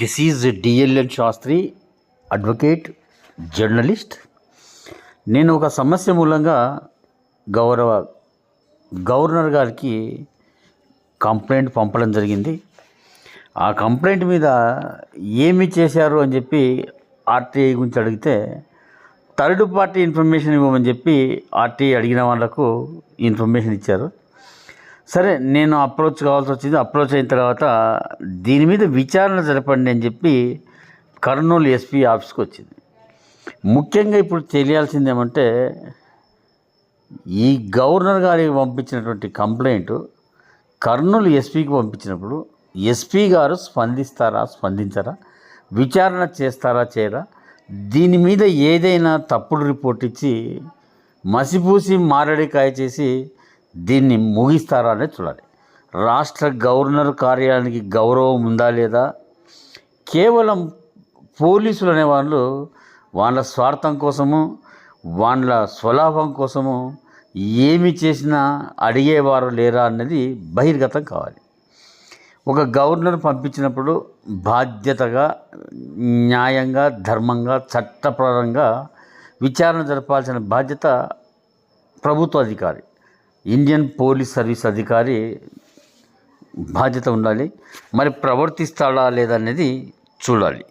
This is DLN Shastri, advocate, journalist. నేను ఒక సమస్య మూలంగా గవర్నర్ గారికి కంప్లైంట్ పంపడం జరిగింది. ఆ కంప్లైంట్ మీద ఏమి చేశారు అని చెప్పి ఆర్టీఐ గురించి అడిగితే థర్డ్ పార్టీ ఇన్ఫర్మేషన్ ఇవ్వమని చెప్పి ఆర్టీఐ అడిగిన వాళ్ళకు ఇన్ఫర్మేషన్ ఇచ్చారు. సరే, నేను అప్రోచ్ కావాల్సి వచ్చింది. అప్రోచ్ అయిన తర్వాత దీని మీద విచారణ జరపండి అని చెప్పి కర్నూలు ఎస్పీ ఆఫీస్కి వచ్చింది. ముఖ్యంగా ఇప్పుడు తెలియాల్సింది ఏమంటే, ఈ గవర్నర్ గారికి పంపించినటువంటి కంప్లైంట్ కర్నూలు ఎస్పీకి పంపించినప్పుడు ఎస్పీ గారు స్పందిస్తారా, స్పందించరా, విచారణ చేస్తారా, చేయరా, దీని మీద ఏదైనా తప్పుడు రిపోర్ట్ ఇచ్చి మసిపూసి మారడికాయ చేసి దీన్ని ముగిస్తారా అనేది చూడాలి. రాష్ట్ర గవర్నర్ కార్యాలయానికి గౌరవం ఉందా లేదా? కేవలం పోలీసులు అనేవాళ్ళు వాళ్ళ స్వార్థం కోసము, వాళ్ళ స్వలాభం కోసము ఏమి చేసినా అడిగేవారు లేరా అన్నది బహిర్గతం కావాలి. ఒక గవర్నర్ పంపించినప్పుడు బాధ్యతగా, న్యాయంగా, ధర్మంగా, చట్టపరంగా విచారణ జరపాల్సిన బాధ్యత ప్రభుత్వ అధికారి, ఇండియన్ పోలీస్ సర్వీస్ అధికారి బాధ్యత ఉండాలి. మరి ప్రవర్తిస్తాడా లేదనేది చూడాలి.